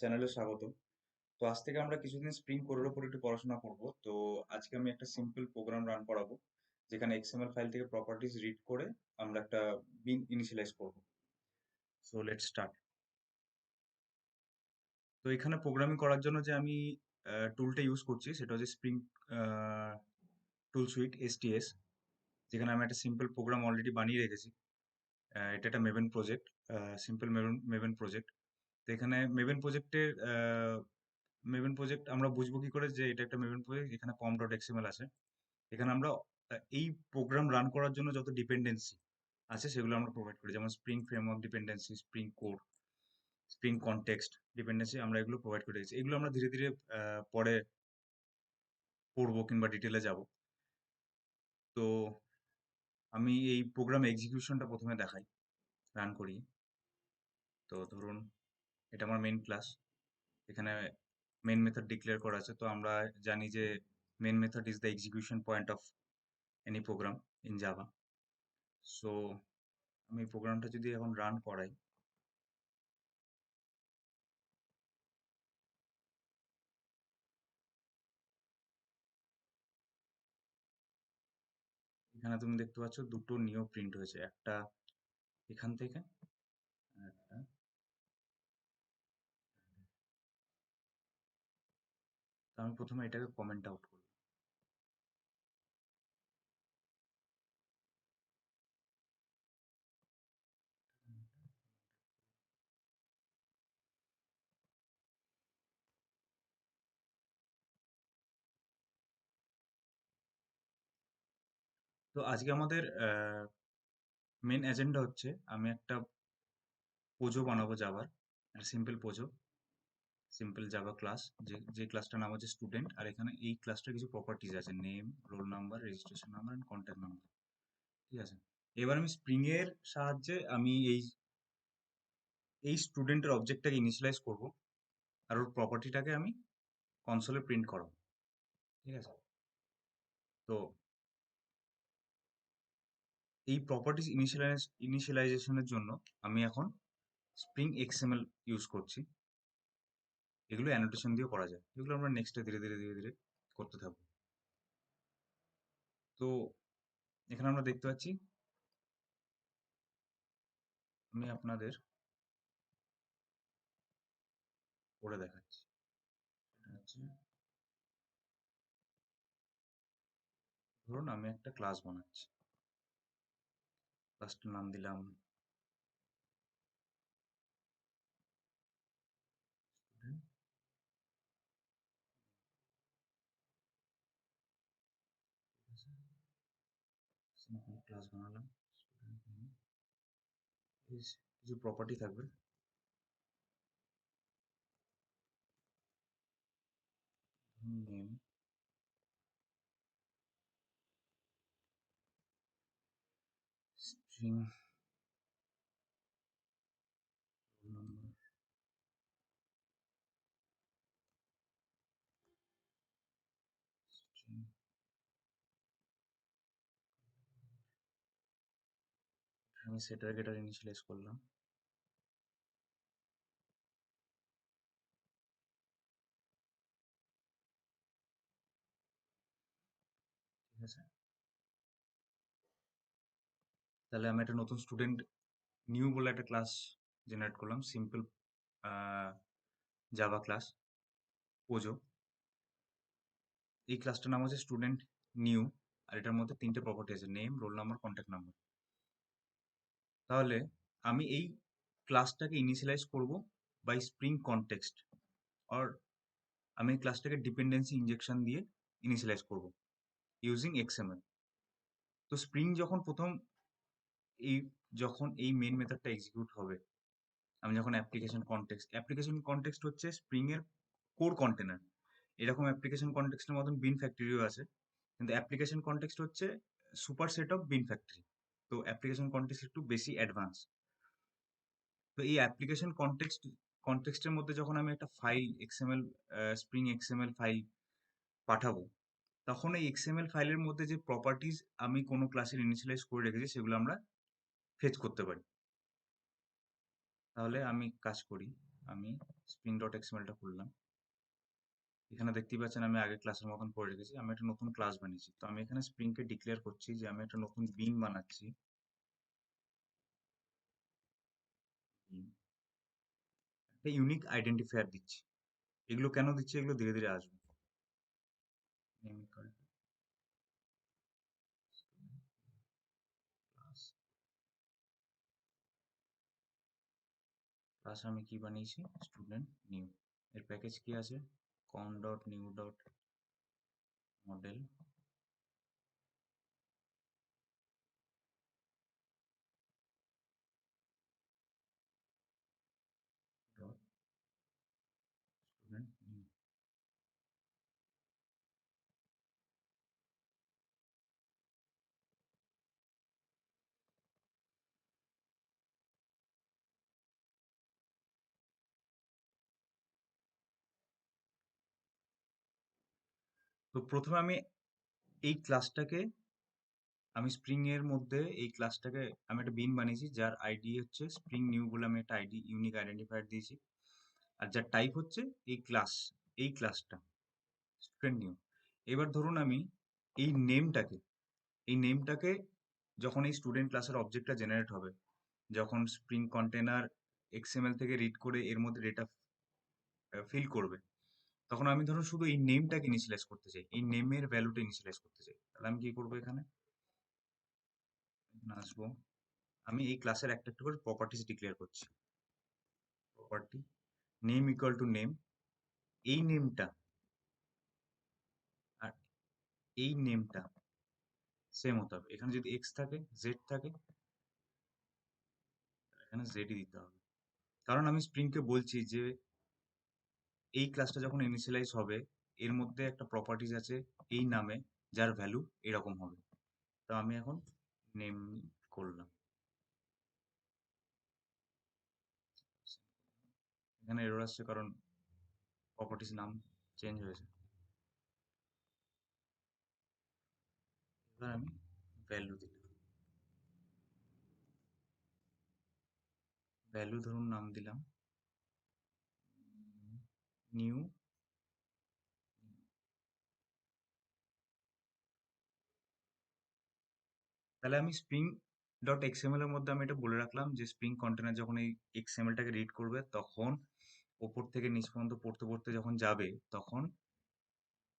চ্যানেলে স্বাগত। তো আজ থেকে আমরা কিছুদিন স্প্রিং কোরের উপর একটু পড়াশোনা করব। তো আজকে আমি একটা সিম্পল প্রোগ্রাম রান করাবো, যেখানে এক্সএমএল ফাইল থেকে প্রপার্টিজ রিড করে আমরা একটা বিন ইনিশিয়ালাইজ করব। So let's start. তো এখানে প্রোগ্রামিং করার জন্য যে আমি টুলটা ইউজ করছি সেটা হচ্ছে স্প্রিং টুল সুইট এসটিএস, যেখানে আমি একটা সিম্পল প্রোগ্রাম অলরেডি বানিয়ে রেখেছি। এটা একটা মেভেন প্রজেক্ট, সিম্পল মেভেন মেভেন প্রজেক্ট। তো এখানে মেভেন প্রজেক্ট আমরা বুঝবো কি করে যে এটা একটা মেভেন প্রজেক্ট? এখানে পম ডট এক্সএমএল আছে। এখানে আমরা এই প্রোগ্রাম রান করার জন্য যত ডিপেন্ডেন্সি আছে সেগুলো আমরা প্রোভাইড করি, যেমন spring framework dependency, spring core, spring context dependency, আমরা এগুলো প্রোভাইড করে দিয়েছি। এগুলো আমরা ধীরে ধীরে পরে পড়বো কিংবা ডিটেলে যাব। তো আমি এই প্রোগ্রাম এক্সিকিউশনটা প্রথমে দেখাই, রান করি। তো ধরুন এটা আমার মেইন ক্লাস, এখানে মেইন মেথড ডিক্লেয়ার করা আছে। তো আমরা জানি যে main method is the execution point of any program in Java. So আমি প্রোগ্রামটা যদি এখন রান করাই, এখানে তুমি দেখতে পাচ্ছ দুটো নিও প্রিন্ট হয়েছে, একটা এখান থেকে আর একটা। তো আমি প্রথমে এটাকে কমেন্ট আউট করব। তো আজকে আমাদের মেন এজেন্ডা হচ্ছে আমি একটা পোজো বানাবো জাভার, একটা সিম্পল পোজো, সিম্পল জাভা ক্লাস, যে ক্লাসটার নাম হচ্ছে স্টুডেন্ট। আর এখানে এই ক্লাসটার কিছু প্রপার্টিজ আছে, name, roll number, registration number and contact number. ঠিক আছে, এবার আমি স্প্রিং এর সাহায্যে আমি এই স্টুডেন্টের অবজেক্টটাকে ইনিশিয়ালাইজ করব, আর ওর প্রপার্টিটাকে আমি কনসোলে প্রিন্ট করাবো। ঠিক আছে, তো এই প্রপার্টিজ ইনিশিয়ালাইজেশনের জন্য আমি এখন স্প্রিং এক্সএমএল ইউজ করছি। এগুলো অ্যানোটেশন দিয়ে করা যায়, এগুলো আমরা নেক্সটে ধীরে ধীরে ধীরে ধীরে করতে থাকবো। তো এখানে আমরা দেখতে পাচ্ছি, আমি আপনাদের করে দেখাচ্ছি। এটা হচ্ছে, ধরুন আমি একটা ক্লাস বানাচ্ছি, ক্লাসটার নাম দিলাম student। সিম্পল ক্লাস বানালাম student name। কিছু প্রপার্টি থাকবে, name, string, roll number, string. আমি সেটার গেটার ইনিশিয়ালাইজ করলাম। ঠিক আছে, তাহলে আমি একটা নতুন স্টুডেন্ট নিউ বলে একটা ক্লাস জেনারেট করলাম, সিম্পল জাভা ক্লাস পোজো। এই ক্লাসটার নাম হচ্ছে স্টুডেন্ট নিউ, আর এটার মধ্যে তিনটে প্রপার্টি আছে, name, roll number, contact number. তাহলে আমি এই ক্লাসটাকে ইনিশিয়ালাইজ করব বাই স্প্রিং কনটেক্সট, আর আমি এই ক্লাসটাকে ডিপেন্ডেন্সি ইনজেকশন দিয়ে ইনিশিয়ালাইজ করব ইউজিং এক্সএমএল। তো স্প্রিং এই যখন এই মেন মেথডটা এক্সিকিউট হবে, আমি যখন অ্যাপ্লিকেশন কনটেক্সট হচ্ছে স্প্রিং এর কোর কন্টেনার। এরকম অ্যাপ্লিকেশন কনটেক্সটের মতন বিন ফ্যাক্টরিও আছে, কিন্তু অ্যাপ্লিকেশন কনটেক্সট হচ্ছে super set of bean factory. তো অ্যাপ্লিকেশন কনটেক্সট একটু বেশি অ্যাডভান্স। তো এই অ্যাপ্লিকেশন কনটেক্সটের মধ্যে যখন আমি একটা file XML, spring XML file পাঠাবো, তখন এই এক্সএমএল ফাইলের মধ্যে যে প্রপার্টিজ আমি কোনো ক্লাসের ইনিশিয়ালাইজ করে রেখেছি সেগুলো আমরা ফেচ করতে পারি। তাহলে আমি কাজ করি, আমি স্প্রিং ডট এক্সএমএলটা খুললাম। এখানে দেখতেই পাচ্ছেন আমি আগের ক্লাসের মতন করে রেখেছি। আমি একটা নতুন ক্লাস বানিয়েছি। তো আমি এখানে স্প্রিংকে ডিক্লেয়ার করছি যে আমি একটা নতুন বিন বানাচ্ছি। একটা ইউনিক আইডেন্টিফায়ার দিচ্ছি। এগুলো কেন দিচ্ছি এগুলো ধীরে ধীরে আসবে। Name equal to class. Class আমি কি বানিয়েছি? Student new. এর প্যাকেজ কি আছে? Com dot new dot model dot student new. তো প্রথমে এই ক্লাসটাকে আমি স্প্রিং এর মধ্যে এই ক্লাসটাকে আমি একটা বিন বানিয়েছি যার আইডি হচ্ছে স্প্রিং নিউ বলে আমি একটা আইডি ইউনিক আইডেন্টিফায়ার দিয়েছি। আর যার টাইপ হচ্ছে এই ক্লাস, এই ক্লাসটা স্টুডেন্ট নিউ। এবার ধরুন আমি এই নেমটাকে এই নেমটাকে যখন এই স্টুডেন্ট ক্লাসের অবজেক্টটা জেনারেট হবে, যখন স্প্রিং কন্টেনার এক্সএমএল থেকে রিড করে এর মধ্যে ডেটা ফিল করবে, তখন আমি ধরুন শুধু এই নেমটাকে ইনিশিয়ালাইজ করতে চাই, এই নেমের ভ্যালুটা ইনিশিয়ালাইজ করতে চাই। তাহলে আমি কি করবো? এখানে আসবো, আমি এই ক্লাসের একটা একটা করে প্রপার্টিজ ডিক্লেয়ার করছি। Property name equal to name, এই নেমটা আর এই নেমটা সেম হতে হবে। এখানে যদি এক্স থাকে, জেড থাকে, এখানে জেডই দিতে হবে। কারণ আমি স্প্রিংকে বলছি যে এই ক্লাসটা যখন ইনিশিয়ালাইজ হবে এর মধ্যে একটা প্রপার্টিজ আছে এই নামে যার ভ্যালু এরকম হবে। তো আমি এখন নেম করলাম। এখানে এরর আসছে কারণ প্রপার্টিজ নাম চেঞ্জ হয়েছে। এবার আমি ভ্যালু দিলাম, ভ্যালু ধরুন নাম দিলাম নিউ। তাহলে আমি স্প্রিং ডট এক্সএমএল এর মধ্যে আমি এটা বলে রাখলাম যে স্প্রিং কন্টেনার যখন এই এক্সএমএলটাকে রিড করবে তখন ওপর থেকে নিচ পর্যন্ত পড়তে পড়তে যখন যাবে তখন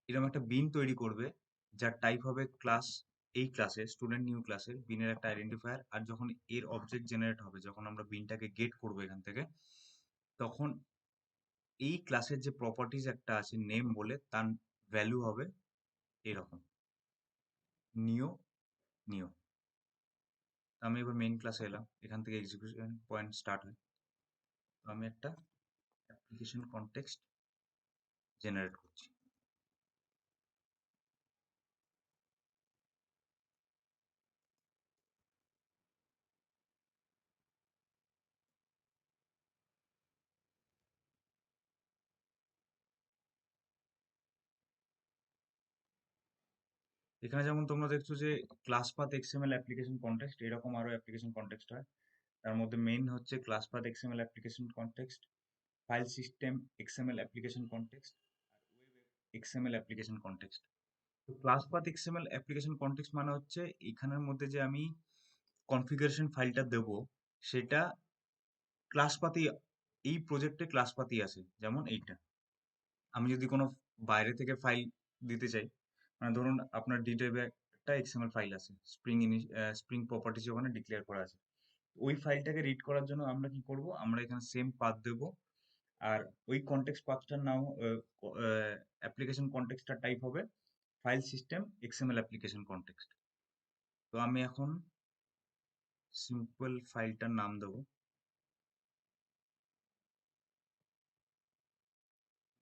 এরকম একটা বিন তৈরি করবে যার টাইপ হবে ক্লাস। এই ক্লাসে স্টুডেন্ট নিউ ক্লাসের বিনের একটা আইডেন্টিফায়ার, আর যখন এর অবজেক্ট জেনারেট হবে, যখন আমরা বিনটাকে গেট করবো এখান থেকে, তখন এই ক্লাসের যে প্রপার্টিজ একটা আছে নেম বলে তার ভ্যালু হবে এরকম নিও নিও। আমি এবার মেইন ক্লাসে এলাম, এখান থেকে এক্সিকিউশন পয়েন্ট স্টার্ট হয়। তো আমি একটা অ্যাপ্লিকেশন কনটেক্সট জেনারেট করছি। এখানে যেমন তোমরা দেখছো যে class path XML application context, এরকম আরো অ্যাপ্লিকেশন কনটেক্সট হয়। তার মধ্যে মেইন হচ্ছে class path XML application context, file system XML application context, XML application context. তো class path XML application context মানে হচ্ছে এখানের মধ্যে যে আমি কনফিগারেশন ফাইলটা দেব সেটা ক্লাস পাথই, এই প্রজেক্টে ক্লাস পাথই আছে। যেমন এইটা, আমি যদি কোনো বাইরে থেকে ফাইল দিতে চাই, মানে ধরুন আপনার ডিটেবে একটা এক্সএমএল ফাইল আছে, স্প্রিং প্রপার্টিজ ওখানে ডিক্লেয়ার করা আছে। ওই ফাইলটাকে রিড করার জন্য আমরা কি করব? আমরা এখানে সেম পাথ দেব, আর ওই কনটেক্সট পাথটার নাম অ্যাপ্লিকেশন কনটেক্সটটার টাইপ হবে file system XML application context. তো আমি এখন সিম্পল ফাইলটার নাম দেবো,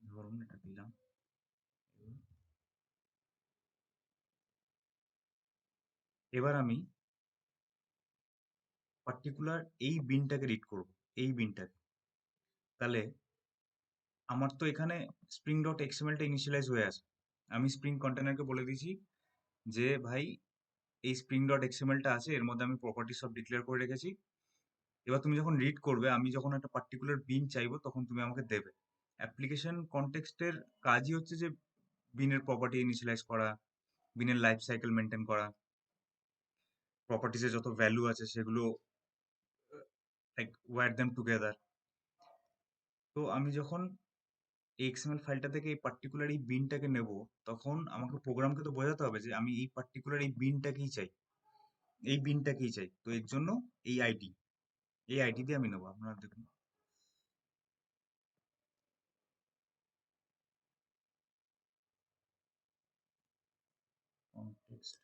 ধরুন এটা দিলাম। এবার আমি পার্টিকুলার এই বিনটাকে রিড করব, এই বিনটাকে। তাহলে আমার তো এখানে স্প্রিং ডট এক্সএমএলটা ইনিশিয়ালাইজ হয়ে আছে। আমি স্প্রিং কন্টেনারকে বলে দিয়েছি যে ভাই এই স্প্রিং ডট এক্সএমএলটা আছে, এর মধ্যে আমি প্রপার্টি সব ডিক্লেয়ার করে রেখেছি। এবার তুমি যখন রিড করবে, আমি যখন একটা পার্টিকুলার বিন চাইবো তখন তুমি আমাকে দেবে। অ্যাপ্লিকেশন কনটেক্সটের কাজই হচ্ছে যে বিনের প্রপার্টি ইনিশিয়ালাইজ করা, বিনের লাইফ সাইকেল মেনটেন করা, প্রপার্টিসে যত ভ্যালু আছে সেগুলো লাইক ওয়্যার দেম টুগেদার। তো আমি যখন এই এক্সএমএল ফাইলটা থেকে এই পার্টিকুলার এই বিনটাকে নেব, তখন আমাকে প্রোগ্রামকে তো বোঝাতে হবে যে আমি এই পার্টিকুলার এই বিনটাকেই চাই, এই বিনটাকেই চাই। তো এর জন্য এই আইডি, এই আইডি দিয়ে আমি নেবো। আপনারা দেখুন, context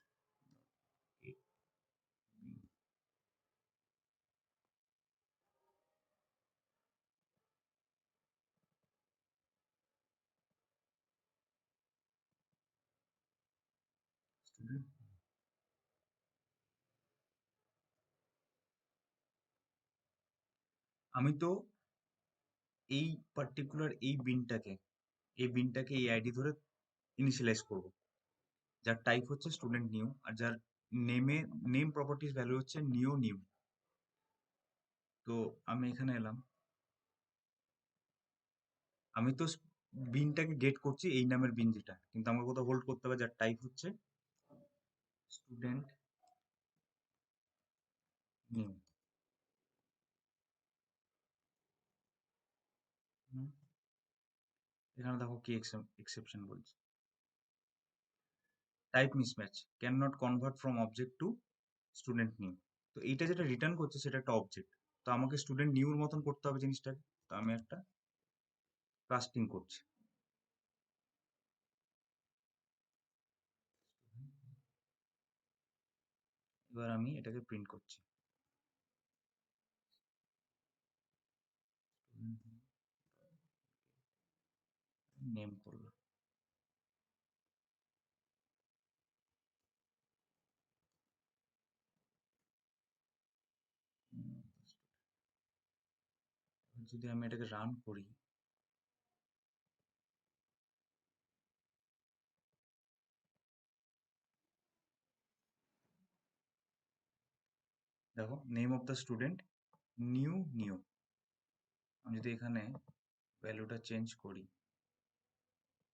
student। আমি তো এই পার্টিকুলার এই বিনটাকে এই আইডি ধরে ইনিশিয়ালাইজ করব, যার টাইপ হচ্ছে স্টুডেন্ট নিউ, আর যার নেম প্রপার্টিস ভ্যালু হচ্ছে নিউ নিউ। তো আমি এখানে এলাম, আমি তো বিনটাকে গেট করছি এই নামের বিন যেটা, কিন্তু আমাকে কোথাও হোল্ড করতে হবে যার টাইপ হচ্ছে স্টুডেন্ট নিউ। এখানে দেখো কি এক্সেপশন বলছে, type mismatch, can not convert from object to student new. তো এইটা যেটা রিটার্ন করছে সেটা একটা অবজেক্ট, তো আমাকে স্টুডেন্ট নিউর মতন করতে হবে জিনিসটাকে। তো আমি একটা কাস্টিং করছি। এবার আমি এটাকে প্রিন্ট করছি, নেম করলাম। যদি আমি এটাকে রান করি, দেখো name of the student new new. আমি যদি এখানে ভ্যালুটা চেঞ্জ করি,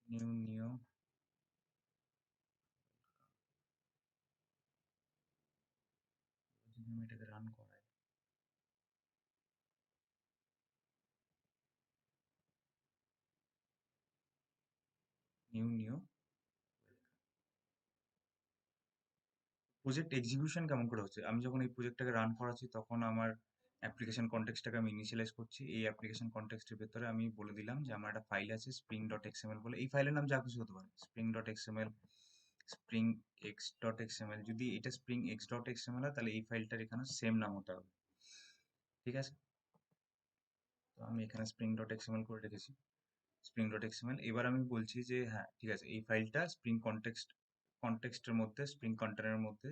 নিউ নিউ, যদি আমি এটাকে রান করাই, নিউ নিউ, প্রজেক্ট এক্সিকিউশন কেমন করে হচ্ছে, আমি যখন এই প্রজেক্টটাকে রান করাচ্ছি তখন আমার অ্যাপ্লিকেশন কনটেক্সটটাকে আমি ইনিশিয়ালাইজ করছি। এই অ্যাপ্লিকেশন কনটেক্সটের ভেতরে আমি বলে দিলাম যে আমার একটা ফাইল আছে স্প্রিং ডট এক্সএমএল বলে, এই ফাইলের নাম যা কিছু হতে পারে, spring dot XML, spring x dot XML. যদি এটা স্প্রিং এক্স ডট এক্সএমএল হয় তাহলে এই ফাইলটার এখানে সেম নাম হতে হবে, ঠিক আছে? তো আমি এখানে স্প্রিং ডট এক্সএমএল করে রেখেছি, স্প্রিং ডট এক্সএমএল। এবার আমি বলছি যে হ্যাঁ ঠিক আছে, এই ফাইলটা স্প্রিং কনটেক্সটের মধ্যে, স্প্রিং কন্টেনারের মধ্যে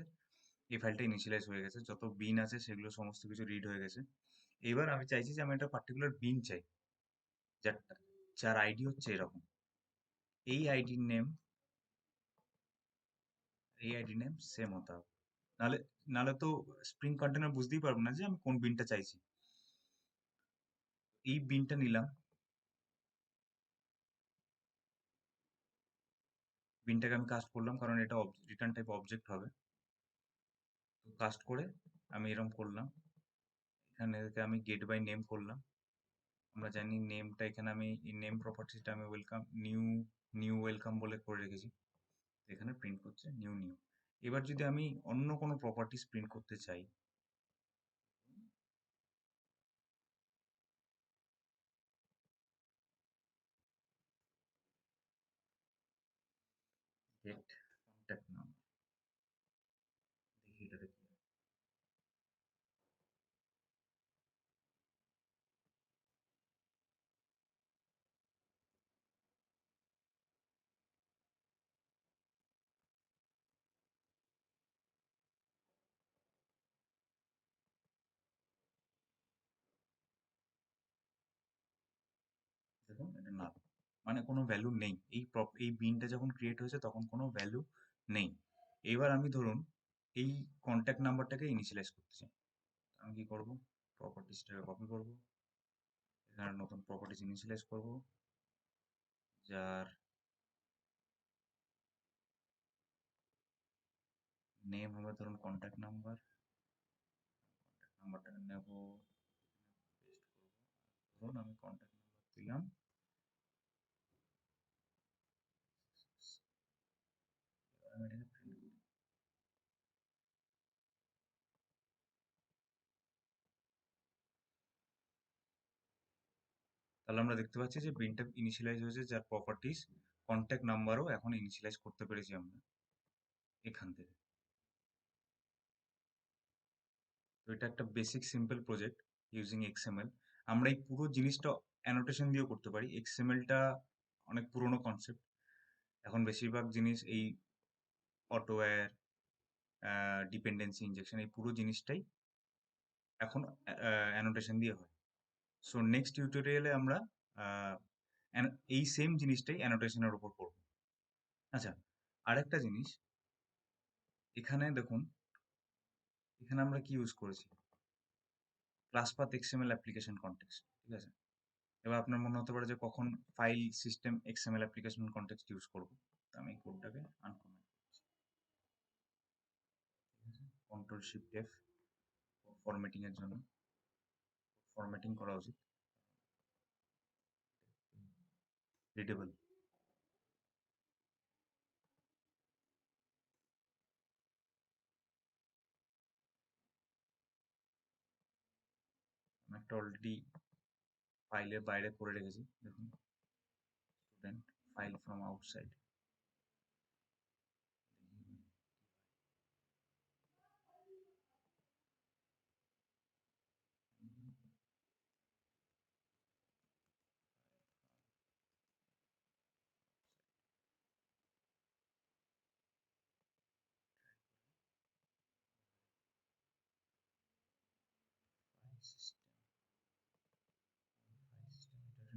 এই ফাইলটা ইনিশিয়ালাইজ হয়ে গেছে, যত বিন আছে সেগুলো সমস্ত কিছু রিড হয়ে গেছে। এবার আমি চাইছি যে আমি একটা পার্টিকুলার বিন চাই, যার যার আইডি হচ্ছে এরকম, এই আইডির নেম, এই আইডি নেম সেম হতে হবে। নাহলে নাহলে তো স্প্রিং কন্টেনার বুঝতেই পারবো না যে আমি কোন বিনটা চাইছি। এই বিনটা নিলাম, বিনটাকে আমি কাস্ট করলাম কারণ এটা রিটার্ন টাইপ অবজেক্ট হবে। তো কাস্ট করে আমি এরকম করলাম, এখানে থেকে আমি গেট বাই নেম করলাম। আমরা জানি নেমটা, এখানে আমি এই নেম প্রপার্টিটা আমি ওয়েলকাম নিউ, নিউ ওয়েলকাম বলে করে রেখেছি। এখানে প্রিন্ট করছে নিউ নিউ। এবার যদি আমি অন্য কোনো প্রপার্টিস প্রিন্ট করতে চাই, গেট কন্ট্যাক্ট নাম্বার, দেখি এটাতে কি হয়। দেখুন এটা না, মানে কোনো ভ্যালু নেই, এই বিনটা যখন ক্রিয়েট হয়েছে তখন কোনো ভ্যালু নেই। এবার আমি ধরুন এই কন্ট্যাক্ট নাম্বারটাকে ইনিশিয়ালাইজ করতে চাই, আমি কি করব, প্রপার্টিসটাকে কপি করব, এখানে নতুন প্রপার্টিস ইনিশিয়ালাইজ করব, যার নেম হবে ধরুন কন্ট্যাক্ট নাম্বার, নাম্বারটাকে নেব, পেস্ট করব, ধরুন আমি কন্ট্যাক্ট নাম্বার দিলাম, আমি এটাকে প্রিন্ট করি। তাহলে আমরা দেখতে পাচ্ছি যে বিনটা ইনিশিয়ালাইজ হয়েছে, যার প্রপার্টিস কন্ট্যাক্ট নাম্বারও এখন ইনিশিয়ালাইজ করতে পেরেছি আমরা এখান থেকে। তো এটা একটা basic simple project using XML. আমরা এই পুরো জিনিসটা অ্যানোটেশন দিয়েও করতে পারি। এক্সএমএলটা অনেক পুরোনো কনসেপ্ট, এখন বেশিরভাগ জিনিস এই অটোওয়্যার, ডিপেন্ডেন্সি ইনজেকশন, এই পুরো জিনিসটাই এখন অ্যানোটেশন দিয়ে হয়। সো নেক্সট টিউটোরিয়ালে আমরা আহ, এই সেম জিনিসটাই অ্যানোটেশনের উপর করব। আচ্ছা, আরেকটা জিনিস, এখানে দেখুন, এখানে আমরা কি ইউজ করেছি, class path XML application context, ঠিক আছে। এবার আপনার মনে হতে পারে যে কখন file system XML application context use করব। তো আমি কোডটাকে আনকমেন্ট করছি, ঠিক আছে। কন্ট্রোল শিফট এফ ফরম্যাটিং এর জন্য, ফরম্যাটিং করা উচিত, রিডেবল। আমি একটা অলরেডি ফাইলের বাইরে করে রেখেছি, দেখুন, স্টুডেন্ট ফাইল ফ্রম আউটসাইড।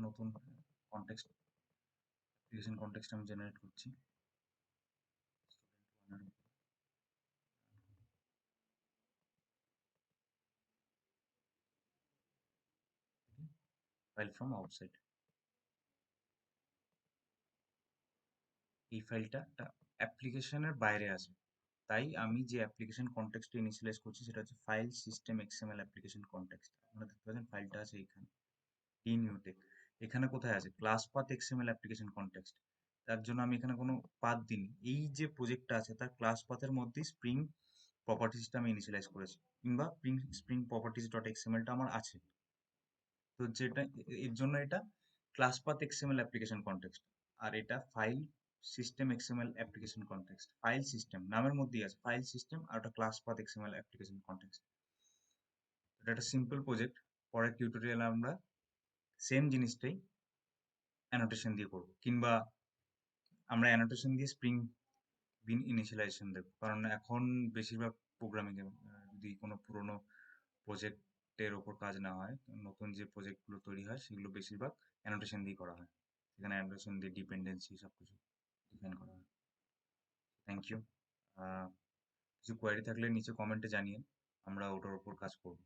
নতুন কনটেক্সট, অ্যাপ্লিকেশন কনটেক্সট আমি জেনারেট করছি স্টুডেন্ট ফাইল ফ্রম আউটসাইড। এই ফাইলটা একটা অ্যাপ্লিকেশনের বাইরে আছে, তাই আমি যে অ্যাপ্লিকেশন কনটেক্সট ইনিশিয়ালাইজ করছি সেটা হচ্ছে file system XML application context. আপনারা দেখতে পাচ্ছেন ফাইলটা আছে এইখানে, টি নিউটেক। এখানে কোথায় আছে class path XML application context, তার জন্য আমি এখানে কোনো পাথ দিইনি। এই যে প্রজেক্টটা আছে তার ক্লাস পাথের মধ্যেই স্প্রিং প্রপার্টিসটা আমি ইনিশিয়ালাইজ করেছি, কিংবা স্প্রিং প্রপার্টিস ডট এক্সএমএলটা আমার আছে। তো যেটা এর জন্য এটা class path XML application context, আর এটা file system XML application context. File system নামের মধ্যেই আছে ফাইল সিস্টেম, আর ওটা class path XML application context. এটা একটা সিম্পল প্রজেক্ট, পরের টিউটোরিয়ালে আমরা সেম জিনিসটাই অ্যানোটেশন দিয়ে করব, কিংবা আমরা অ্যানোটেশন দিয়ে স্প্রিং বিন ইনিশিয়ালাইজেশন দেবো। কারণ এখন বেশিরভাগ প্রোগ্রামিং যদি কোনো পুরোনো প্রজেক্টের ওপর কাজ না হয়, নতুন যে প্রজেক্টগুলো তৈরি হয় সেগুলো বেশিরভাগ অ্যানোটেশন দিয়ে করা হয়। সেখানে অ্যানোটেশন দিয়ে ডিপেন্ডেন্সি সবকিছু ডিফাইন করা হয়। Thank you. কিছু কোয়ারি থাকলে নিচে কমেন্টে জানিয়ে আমরা ওটার উপর কাজ করব।